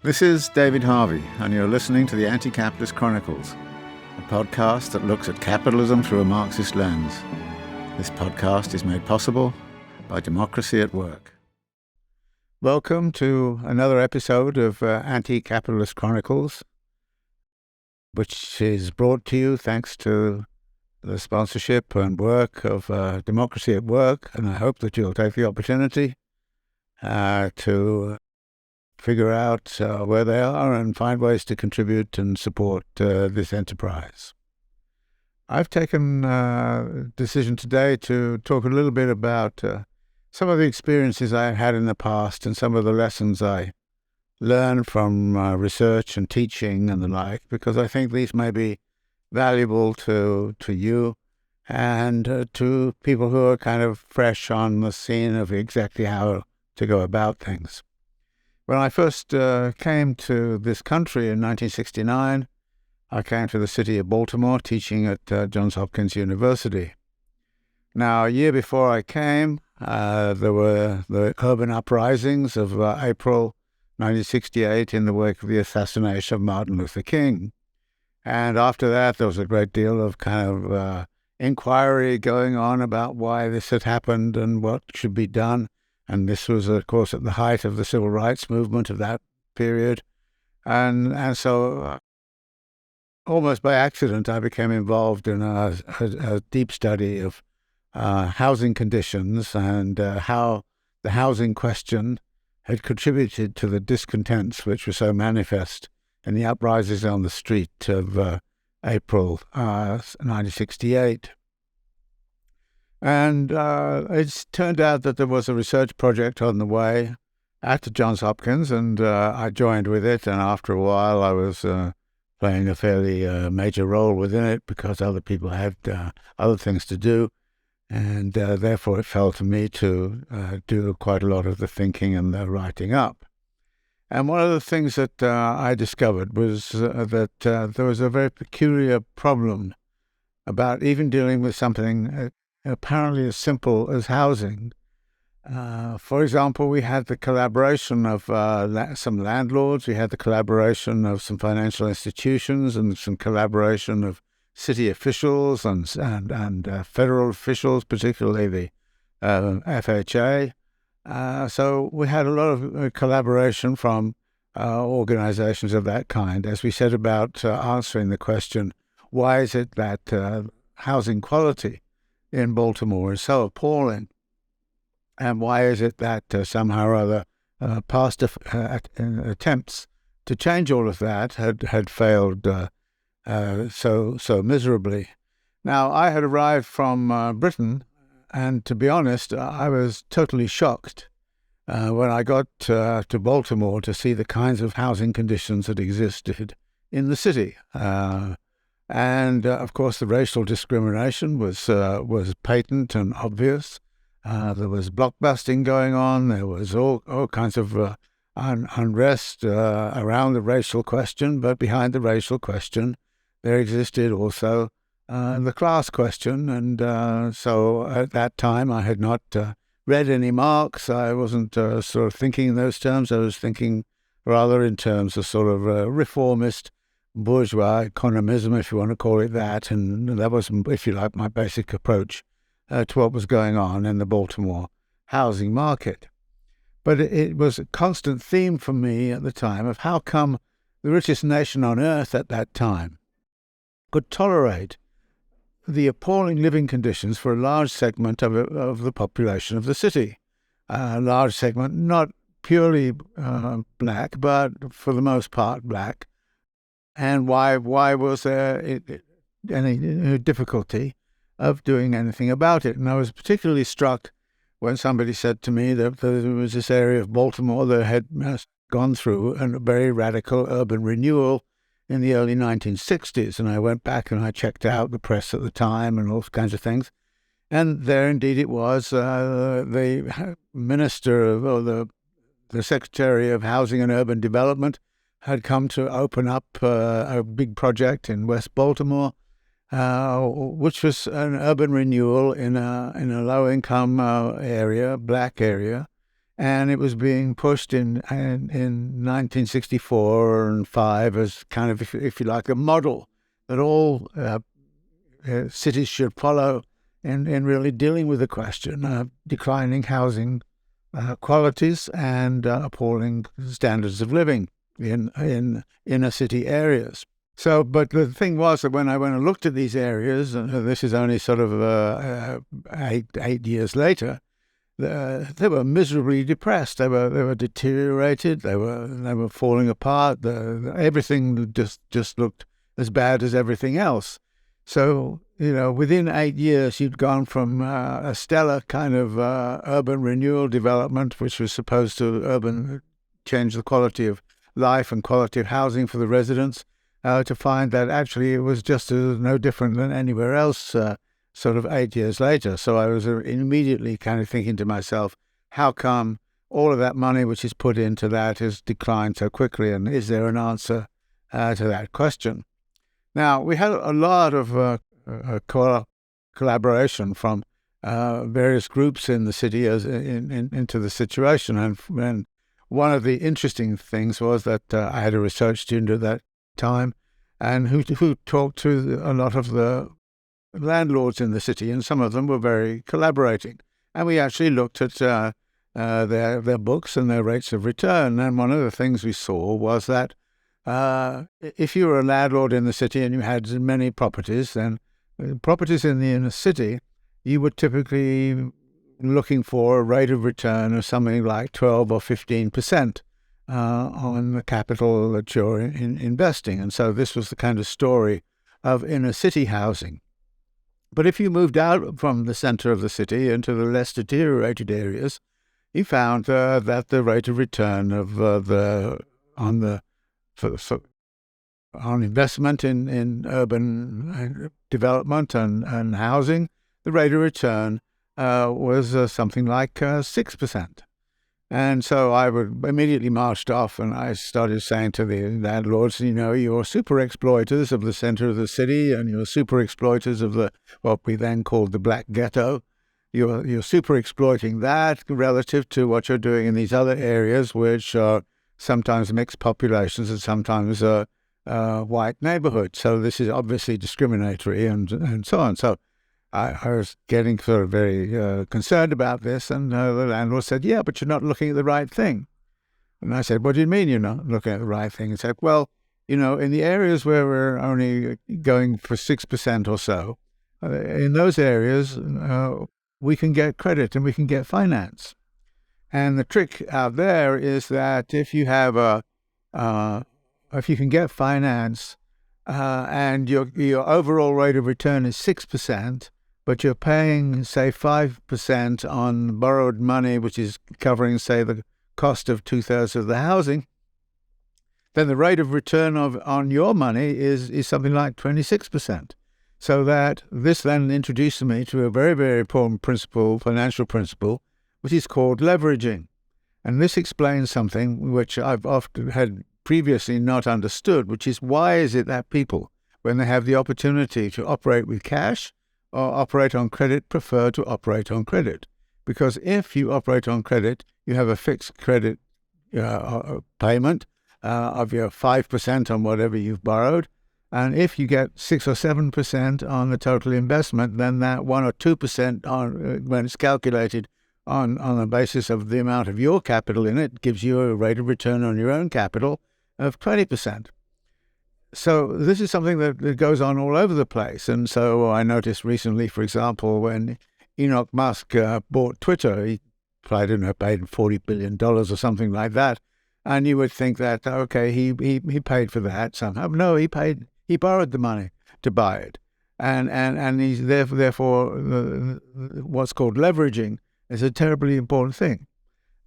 This is David Harvey, and you're listening to the Anti-Capitalist Chronicles, a podcast that looks at capitalism through a Marxist lens. This podcast is made possible by Democracy at Work. Welcome to another episode of Anti-Capitalist Chronicles, which is brought to you thanks to the sponsorship and work of Democracy at Work, and I hope that you'll take the opportunity to figure out where they are and find ways to contribute and support this enterprise. I've taken a decision today to talk a little bit about some of the experiences I had in the past and some of the lessons I learned from research and teaching and the like, because I think these may be valuable to you and to people who are kind of fresh on the scene of exactly how to go about things. When I first came to this country in 1969, I came to the city of Baltimore teaching at Johns Hopkins University. Now, a year before I came, there were the urban uprisings of April 1968 in the wake of the assassination of Martin Luther King. And after that, there was a great deal of kind of inquiry going on about why this had happened and what should be done. And this was, of course, at the height of the civil rights movement of that period. And so almost by accident, I became involved in a deep study of housing conditions and how the housing question had contributed to the discontents which were so manifest in the uprisings on the street of April 1968. And it's turned out that there was a research project on the way at Johns Hopkins, and I joined with it. And after a while, I was playing a fairly major role within it because other people had other things to do. And therefore, it fell to me to do quite a lot of the thinking and the writing up. And one of the things that I discovered was that there was a very peculiar problem about even dealing with something apparently as simple as housing. For example, we had the collaboration of some landlords, we had the collaboration of some financial institutions and some collaboration of city officials and federal officials, particularly the FHA. So we had a lot of collaboration from organizations of that kind as we set about answering the question, why is it that housing quality in Baltimore is so appalling, and why is it that somehow or other past attempts to change all of that had failed so miserably. Now, I had arrived from Britain, and to be honest, I was totally shocked when I got to Baltimore to see the kinds of housing conditions that existed in the city. And, of course, the racial discrimination was patent and obvious. There was blockbusting going on. There was all kinds of unrest around the racial question. But behind the racial question, there existed also the class question. And so at that time, I had not read any Marx. I wasn't sort of thinking in those terms. I was thinking rather in terms of sort of reformist bourgeois economism, if you want to call it that, and that was, if you like, my basic approach to what was going on in the Baltimore housing market. But it was a constant theme for me at the time of how come the richest nation on earth at that time could tolerate the appalling living conditions for a large segment of the population of the city. A large segment, not purely black, but for the most part black. And why was there any difficulty of doing anything about it? And I was particularly struck when somebody said to me that there was this area of Baltimore that had gone through a very radical urban renewal in the early 1960s. And I went back and I checked out the press at the time and all kinds of things. And there indeed it was, the minister, or the Secretary of Housing and Urban Development, had come to open up a big project in West Baltimore, which was an urban renewal in a low-income area, black area, and it was being pushed in 1964 and 5 as kind of, if you like, a model that all cities should follow in really dealing with the question of declining housing qualities and appalling standards of living in inner city areas. So, but the thing was that when I looked at these areas, and this is only sort of 8 years later, they were miserably depressed. They were deteriorated. They were falling apart. Everything just looked as bad as everything else. So, within 8 years, you'd gone from a stellar kind of urban renewal development, which was supposed to change the quality of life and quality of housing for the residents, to find that actually it was just no different than anywhere else sort of 8 years later. So I was immediately kind of thinking to myself, how come all of that money which is put into that has declined so quickly, and is there an answer to that question? Now, we had a lot of collaboration from various groups in the city into the situation, and one of the interesting things was that I had a research student at that time, and who talked to a lot of the landlords in the city, and some of them were very collaborating. And we actually looked at their books and their rates of return. And one of the things we saw was that if you were a landlord in the city and you had many properties, then properties in the inner city, you were typically looking for a rate of return of something like 12 or 15% on the capital that you're investing. And so this was the kind of story of inner city housing. But if you moved out from the center of the city into the less deteriorated areas, you found that the rate of return of on investment in urban development and housing, the rate of return was something like 6%. And so I would immediately marched off, and I started saying to the landlords, you're super exploiters of the center of the city, and you're super exploiters of what we then called the black ghetto. You're super exploiting that relative to what you're doing in these other areas, which are sometimes mixed populations and sometimes white neighborhoods. So this is obviously discriminatory and so on. So I was getting sort of very concerned about this, and the landlord said, yeah, but you're not looking at the right thing. And I said, what do you mean you're not looking at the right thing? He said, well, in the areas where we're only going for 6% or so, in those areas, we can get credit and we can get finance. And the trick out there is that if you have if you can get finance and your overall rate of return is 6%, but you're paying, say, 5% on borrowed money, which is covering, say, the cost of 2/3 of the housing, then the rate of return on your money is something like 26%. So that this then introduced me to a very, very important financial principle, which is called leveraging. And this explains something which I've often had previously not understood, which is why is it that people, when they have the opportunity to operate with cash or operate on credit, prefer to operate on credit? Because if you operate on credit, you have a fixed credit payment of your 5% on whatever you've borrowed. And if you get 6 or 7% on the total investment, then that 1 or 2% when it's calculated on the basis of the amount of your capital in it, gives you a rate of return on your own capital of 20%. So this is something that goes on all over the place. And so I noticed recently, for example, when Elon Musk bought Twitter, he paid $40 billion or something like that. And you would think that, okay, he paid for that somehow. No, he borrowed the money to buy it. And he's therefore what's called leveraging is a terribly important thing.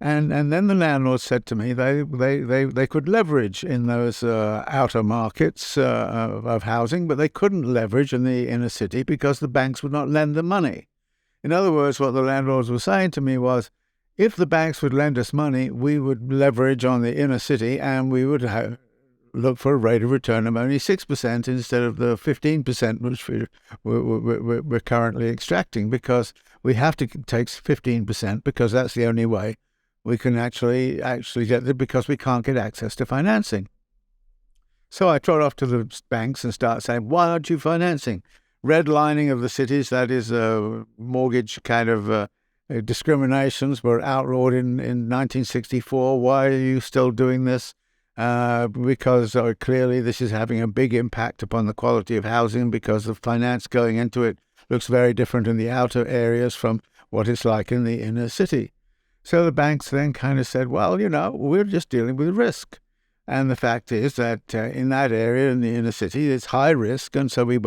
And then the landlord said to me they could leverage in those outer markets of housing, but they couldn't leverage in the inner city because the banks would not lend them money. In other words, what the landlords were saying to me was, if the banks would lend us money, we would leverage on the inner city and we would look for a rate of return of only 6% instead of the 15% which we're currently extracting, because we have to take 15% because that's the only way we can actually get it because we can't get access to financing. So I trot off to the banks and start saying, why aren't you financing? Redlining of the cities, that is mortgage kind of discriminations were outlawed in 1964. Why are you still doing this? Because clearly this is having a big impact upon the quality of housing because the finance going into it looks very different in the outer areas from what it's like in the inner city. So the banks then kind of said, well, we're just dealing with risk. And the fact is that in that area, in the inner city, it's high risk, and so we're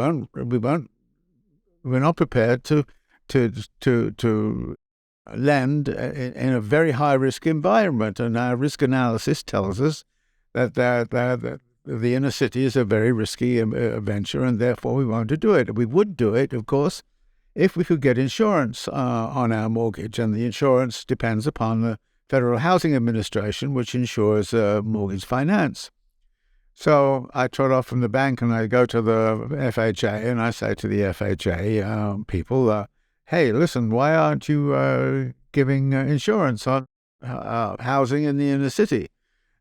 not prepared to lend in a very high risk environment. And our risk analysis tells us that the inner city is a very risky venture, and therefore we want to do it. We would do it, of course, if we could get insurance on our mortgage, and the insurance depends upon the Federal Housing Administration, which insures mortgage finance. So I trot off from the bank and I go to the FHA and I say to the FHA people, hey, listen, why aren't you giving insurance on housing in the inner city?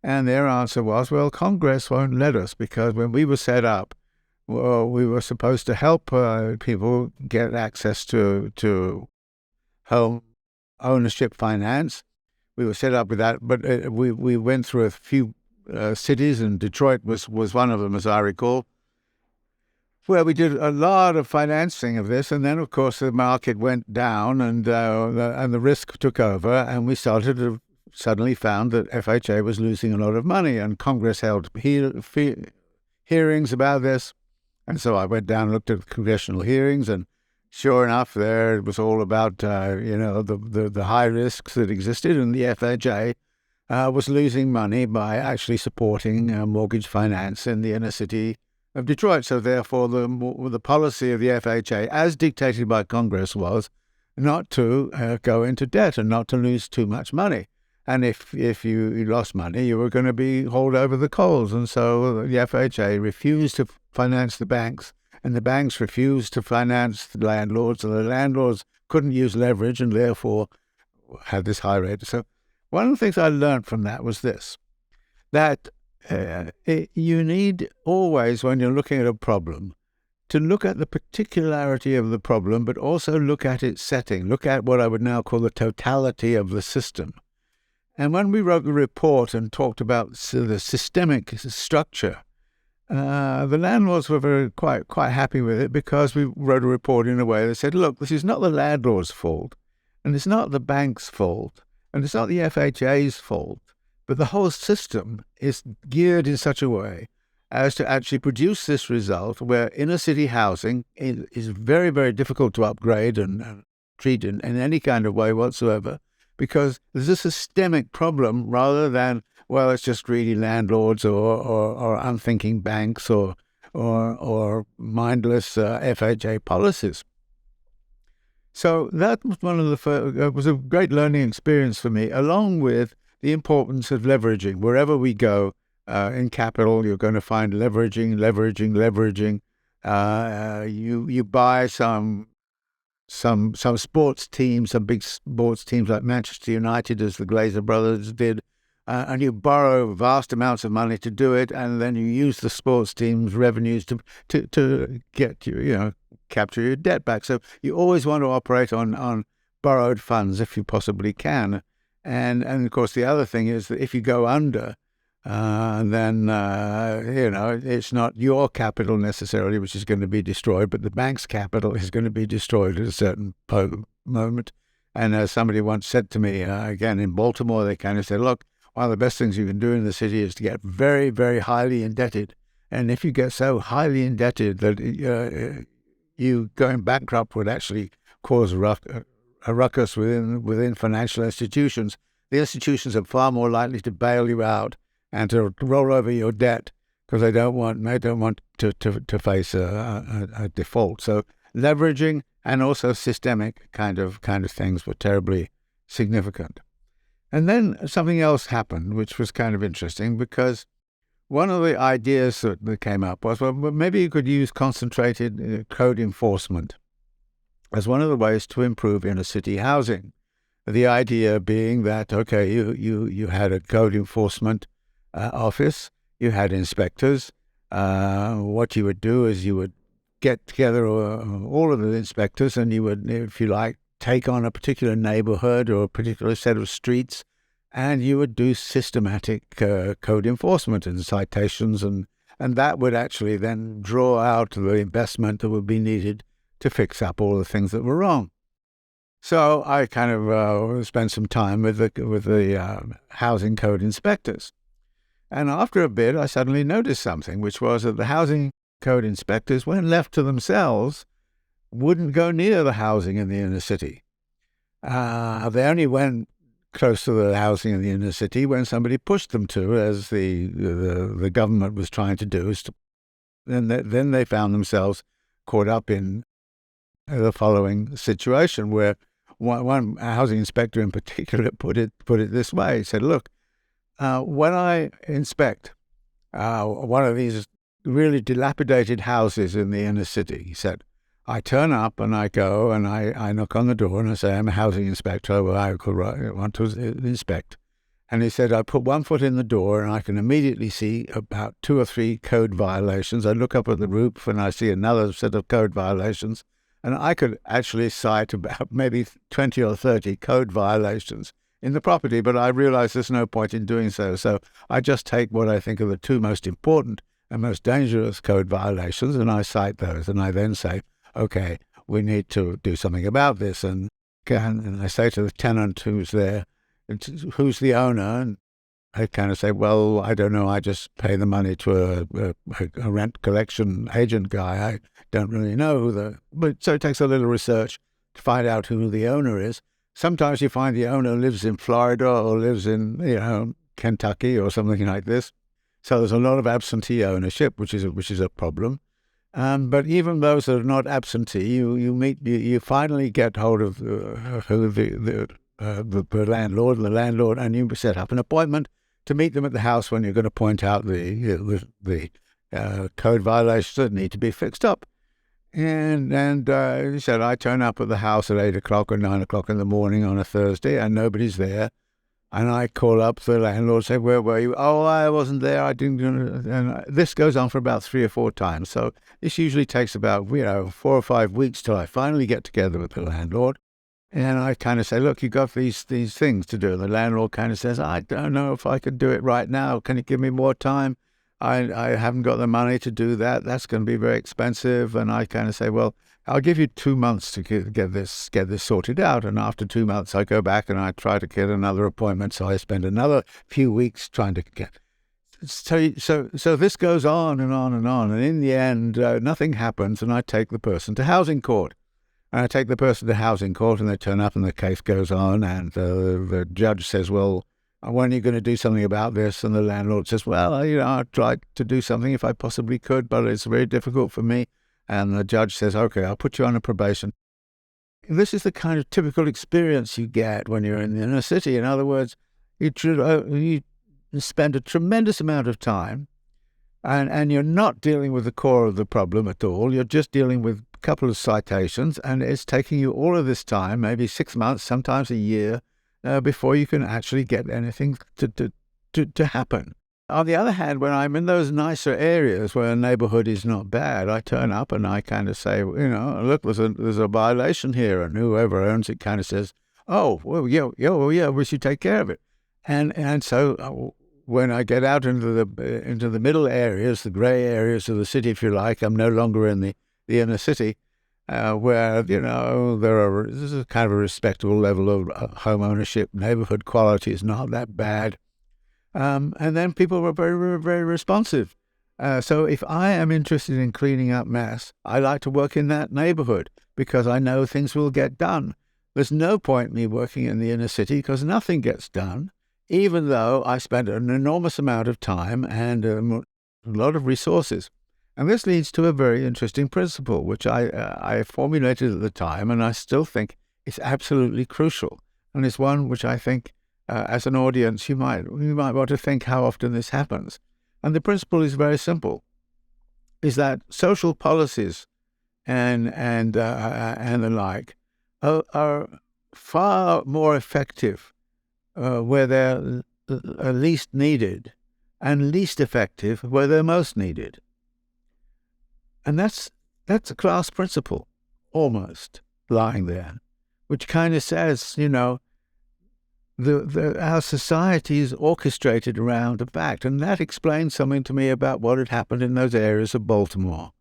And their answer was, well, Congress won't let us, because when we were set up, we were supposed to help people get access to home ownership finance. We were set up with that, but we went through a few cities, and Detroit was one of them, as I recall, where we did a lot of financing of this. And then, of course, the market went down, and the risk took over, and we suddenly found that FHA was losing a lot of money, and Congress held hearings about this. And so I went down and looked at the congressional hearings, and sure enough, there it was all about the high risks that existed, and the FHA was losing money by actually supporting mortgage finance in the inner city of Detroit. So therefore, the policy of the FHA, as dictated by Congress, was not to go into debt and not to lose too much money. And if you lost money, you were going to be hauled over the coals. And so the FHA refused to finance the banks, and the banks refused to finance the landlords, and the landlords couldn't use leverage and therefore had this high rate. So one of the things I learned from that was this, that you need always, when you're looking at a problem, to look at the particularity of the problem, but also look at its setting, look at what I would now call the totality of the system. And when we wrote the report and talked about the systemic structure, the landlords were quite happy with it, because we wrote a report in a way that said, look, this is not the landlord's fault, and it's not the bank's fault, and it's not the FHA's fault, but the whole system is geared in such a way as to actually produce this result where inner city housing is very, very difficult to upgrade and treat in any kind of way whatsoever, because there's a systemic problem rather than, well, it's just greedy landlords or unthinking banks or mindless FHA policies. So that was one of the first, it was a great learning experience for me, along with the importance of leveraging. Wherever we go in capital, you're going to find leveraging. You buy some sports teams, some big sports teams like Manchester United, as the Glazer brothers did, and you borrow vast amounts of money to do it, and then you use the sports team's revenues to get capture your debt back. So you always want to operate on borrowed funds if you possibly can, and of course the other thing is that if you go under, then it's not your capital necessarily which is going to be destroyed, but the bank's capital is going to be destroyed at a certain moment. And as somebody once said to me, again in Baltimore, they kind of said, look, one of the best things you can do in the city is to get very, very highly indebted. And if you get so highly indebted that you going bankrupt would actually cause a ruckus within financial institutions, the institutions are far more likely to bail you out and to roll over your debt, because they don't want to face a default. So leveraging and also systemic kind of things were terribly significant. And then something else happened, which was kind of interesting, because one of the ideas that came up was, well, maybe you could use concentrated code enforcement as one of the ways to improve inner city housing. The idea being that, okay, you had a code enforcement office, you had inspectors. What you would do is you would get together all of the inspectors, and you would, if you like, take on a particular neighborhood or a particular set of streets, and you would do systematic code enforcement and citations, and that would actually then draw out the investment that would be needed to fix up all the things that were wrong. So I kind of spent some time with the housing code inspectors. And after a bit, I suddenly noticed something, which was that the housing code inspectors, when left to themselves, wouldn't go near the housing in the inner city. They only went close to the housing in the inner city when somebody pushed them to, as the government was trying to do. Then they found themselves caught up in the following situation, where one housing inspector in particular put it this way. He said, "Look, when I inspect one of these really dilapidated houses in the inner city," he said, "I turn up and I go and I knock on the door and I say, I'm a housing inspector, I want to inspect." And he said, "I put one foot in the door and I can immediately see about 2 or 3 code violations. I look up at the roof and I see another set of code violations. And I could actually cite about maybe 20 or 30 code violations in the property, but I realize there's no point in doing so. So I just take what I think are the 2 most important and most dangerous code violations, and I cite those. And I then say, okay, we need to do something about this." And I say to the tenant who's there, "Who's the owner?" And I kind of say, "Well, I don't know. I just pay the money to a rent collection agent guy. I don't really know but so it takes a little research to find out who the owner is. Sometimes you find the owner lives in Florida or lives in, Kentucky or something like this. So there's a lot of absentee ownership, which is a problem. But even those that are not absentee, you finally get hold of who the landlord, and you set up an appointment to meet them at the house when you're going to point out the code violations that need to be fixed up." And he said, "I turn up at the house at 8 o'clock or 9 o'clock in the morning on a Thursday, and nobody's there. And I call up the landlord, say, 'Where were you?' 'Oh, I wasn't there. I didn't." And this goes on for about 3 or 4 times. So this usually takes about 4 or 5 weeks till I finally get together with the landlord. And I kind of say, "Look, you got these things to do." And the landlord kind of says, "I don't know if I could do it right now. Can you give me more time? I haven't got the money to do that. That's going to be very expensive." And I kind of say, "Well, I'll give you 2 months to get this sorted out." And after 2 months, I go back and I try to get another appointment. So I spend another few weeks trying to get. So this goes on and on and on. And in the end, nothing happens. And I take the person to housing court. And I take the person to housing court, and they turn up, and the case goes on. And the judge says, "Well, when are you going to do something about this?" And the landlord says, "Well, I'd try to do something if I possibly could, but it's very difficult for me." And the judge says, "Okay, I'll put you on a probation." This is the kind of typical experience you get when you're in the inner city. In other words, you spend a tremendous amount of time, and you're not dealing with the core of the problem at all. You're just dealing with a couple of citations, and it's taking you all of this time, maybe 6 months, sometimes a year, before you can actually get anything to happen. On the other hand, when I'm in those nicer areas where a neighborhood is not bad, I turn up and I kind of say, "Look, there's a violation here," and whoever owns it kind of says, "Oh, well, yeah, we should take care of it." And so when I get out into the middle areas, the grey areas of the city, if you like, I'm no longer in the inner city. Where, there's a kind of a respectable level of home ownership. Neighborhood quality is not that bad. And then people were very, very responsive. So if I am interested in cleaning up mess, I like to work in that neighborhood because I know things will get done. There's no point in me working in the inner city because nothing gets done, even though I spend an enormous amount of time and a lot of resources. And this leads to a very interesting principle, which I formulated at the time, and I still think it's absolutely crucial. And it's one which I think, as an audience, you might want to think how often this happens. And the principle is very simple: is that social policies and the like are far more effective where they're least needed, and least effective where they're most needed. And that's a class principle, almost, lying there, which kind of says, our society is orchestrated around a fact. And that explains something to me about what had happened in those areas of Baltimore,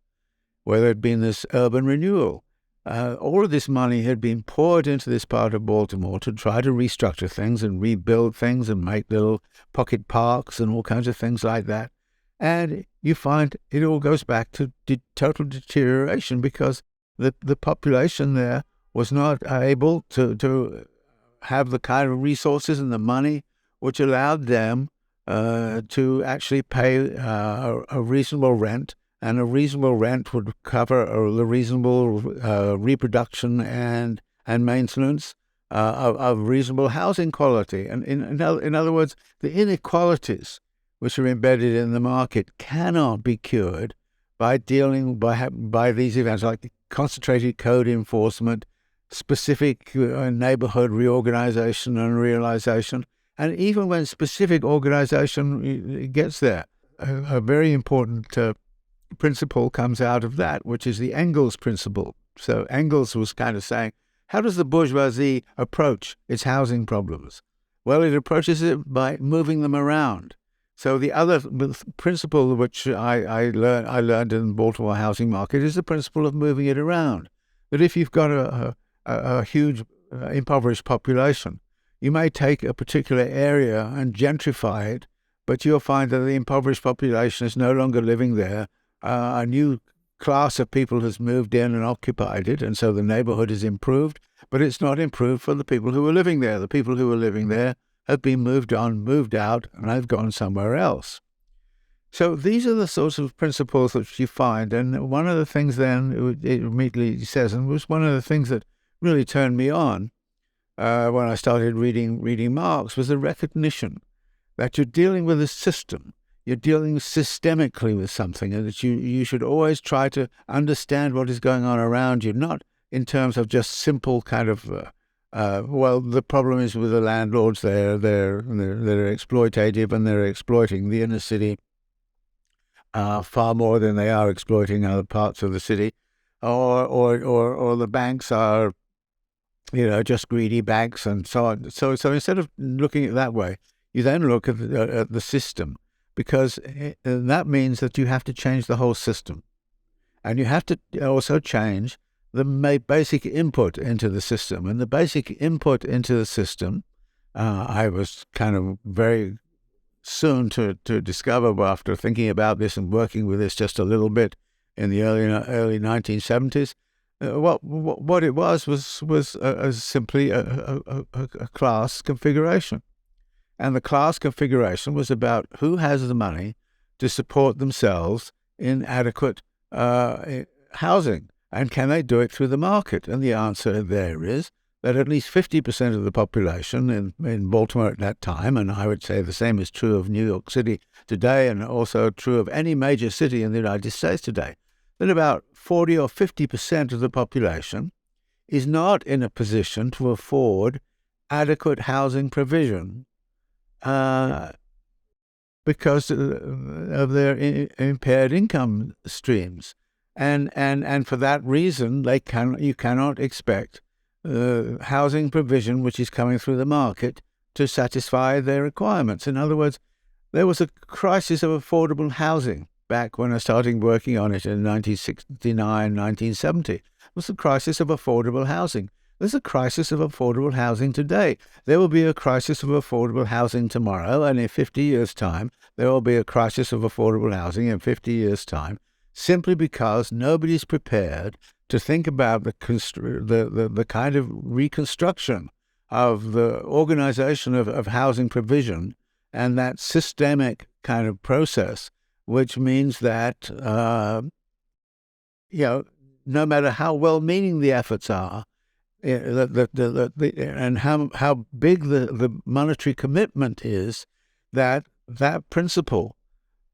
where there had been this urban renewal. All of this money had been poured into this part of Baltimore to try to restructure things and rebuild things and make little pocket parks and all kinds of things like that. And you find it all goes back to total deterioration because the population there was not able to have the kind of resources and the money which allowed them to actually pay a reasonable rent. And a reasonable rent would cover the reasonable reproduction and maintenance of reasonable housing quality. And in other words, the inequalities which are embedded in the market cannot be cured by dealing by these events like concentrated code enforcement, specific neighborhood reorganization and realization. And even when specific organization gets there, a very important principle comes out of that, which is the Engels principle. So Engels was kind of saying, how does the bourgeoisie approach its housing problems? Well, it approaches it by moving them around. So the other principle which I learned in the Baltimore housing market is the principle of moving it around. That if you've got a huge impoverished population, you may take a particular area and gentrify it, but you'll find that the impoverished population is no longer living there. A new class of people has moved in and occupied it, and so the neighborhood is improved, but it's not improved for the people who are living there. The people who are living there have been moved out, and have gone somewhere else. So these are the sorts of principles that you find, and one of the things then it immediately says, and was one of the things that really turned me on when I started reading Marx, was the recognition that you're dealing with a system. You're dealing systemically with something, and that you should always try to understand what is going on around you, not in terms of just simple kind of, the problem is with the landlords. They're exploitative and they're exploiting the inner city far more than they are exploiting other parts of the city, or the banks are, just greedy banks and so on. So instead of looking at it that way, you then look at the system. Because that means that you have to change the whole system. And you have to also change the basic input into the system. And the basic input into the system, I was kind of very soon to discover after thinking about this and working with this just a little bit in the early 1970s, what it was simply a class configuration. And the class configuration was about who has the money to support themselves in adequate housing, and can they do it through the market? And the answer there is that at least 50% of the population in Baltimore at that time, and I would say the same is true of New York City today, and also true of any major city in the United States today, that about 40 or 50% of the population is not in a position to afford adequate housing provision because of their impaired income streams, and for that reason, you cannot expect housing provision which is coming through the market to satisfy their requirements. In other words, there was a crisis of affordable housing back when I started working on it in 1969, 1970. It was the crisis of affordable housing. There's a crisis of affordable housing today. There will be a crisis of affordable housing tomorrow, and in 50 years' time, there will be a crisis of affordable housing in 50 years' time, simply because nobody's prepared to think about the kind of reconstruction of the organization of housing provision and that systemic kind of process, which means that, no matter how well-meaning the efforts are, and how big the monetary commitment is, that principle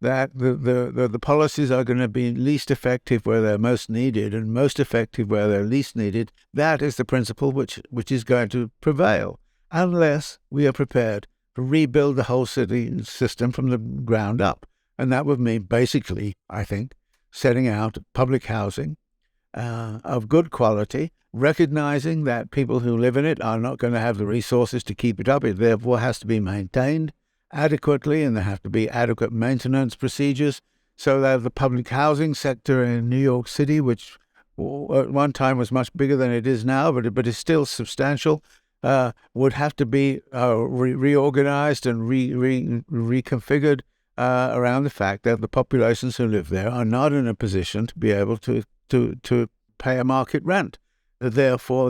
that the policies are going to be least effective where they're most needed and most effective where they're least needed. That is the principle which is going to prevail, unless we are prepared to rebuild the whole city system from the ground up. And that would mean basically, I think, setting out public housing of good quality, recognizing that people who live in it are not going to have the resources to keep it up. It therefore has to be maintained adequately, and there have to be adequate maintenance procedures so that the public housing sector in New York City, which at one time was much bigger than it is now, but is still substantial, would have to be reorganized and reconfigured around the fact that the populations who live there are not in a position to be able to pay a market rent. Therefore,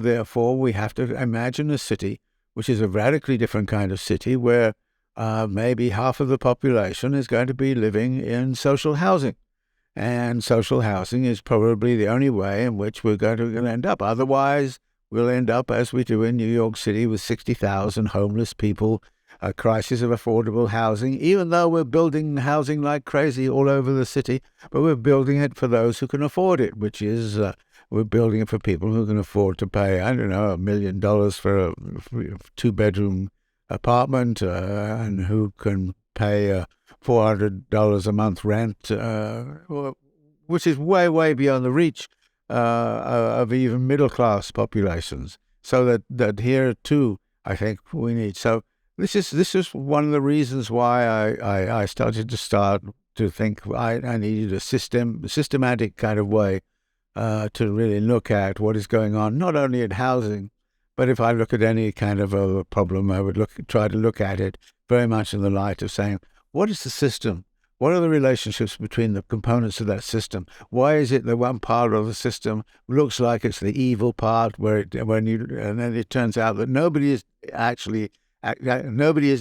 we have to imagine a city which is a radically different kind of city where maybe half of the population is going to be living in social housing. And social housing is probably the only way in which we're going to end up. Otherwise, we'll end up, as we do in New York City, with 60,000 homeless people, a crisis of affordable housing, even though we're building housing like crazy all over the city, but we're building it for those who can afford it, which is we're building it for people who can afford to pay, I don't know, $1 million for a two-bedroom apartment and who can pay $400 a month rent, which is way, way beyond the reach of even middle-class populations. So that here, too, I think we need. So this is one of the reasons why I started to think I needed a systematic kind of way to really look at what is going on, not only in housing, but if I look at any kind of a problem, I would try to look at it very much in the light of saying, what is the system? What are the relationships between the components of that system? Why is it that one part of the system looks like it's the evil part, and then it turns out that nobody is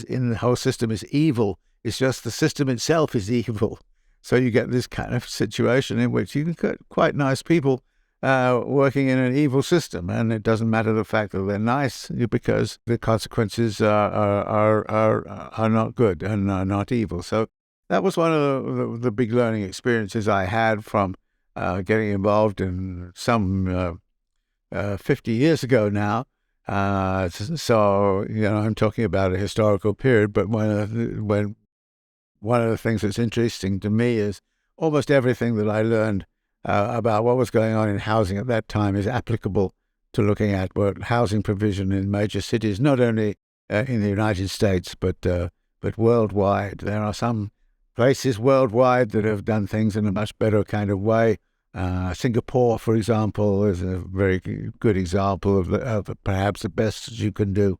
in the whole system is evil. It's just the system itself is evil. So you get this kind of situation in which you can get quite nice people working in an evil system, and it doesn't matter the fact that they're nice because the consequences are not good and are not evil. So that was one of the big learning experiences I had from getting involved in some 50 years ago now. So I'm talking about a historical period, but one of the things that's interesting to me is almost everything that I learned about what was going on in housing at that time is applicable to looking at what housing provision in major cities, not only in the United States, but worldwide. There are some places worldwide that have done things in a much better kind of way. Singapore, for example, is a very good example of perhaps the best that you can do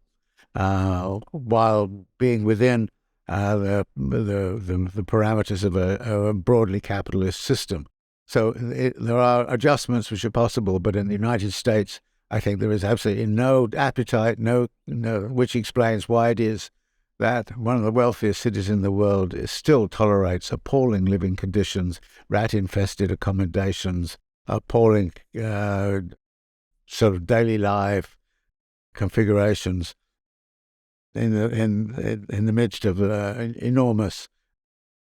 while being within the parameters of a broadly capitalist system. So there are adjustments which are possible, but in the United States, I think there is absolutely no appetite, which explains why it is that one of the wealthiest cities in the world still tolerates appalling living conditions, rat-infested accommodations, appalling sort of daily life configurations in the midst of enormous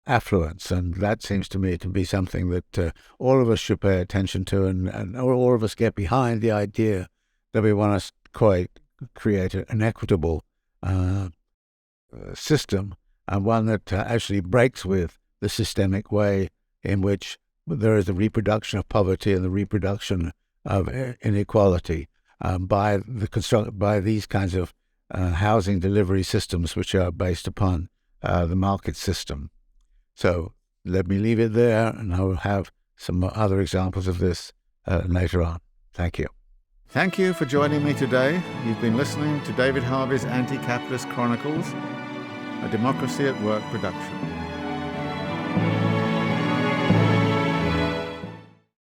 affluence. And that seems to me to be something that all of us should pay attention to, and all of us get behind the idea that we want to create an equitable system, and one that actually breaks with the systemic way in which there is the reproduction of poverty and the reproduction of inequality by these kinds of housing delivery systems, which are based upon the market system. So let me leave it there, and I will have some other examples of this later on. Thank you. Thank you for joining me today. You've been listening to David Harvey's Anti-Capitalist Chronicles, a Democracy at Work production.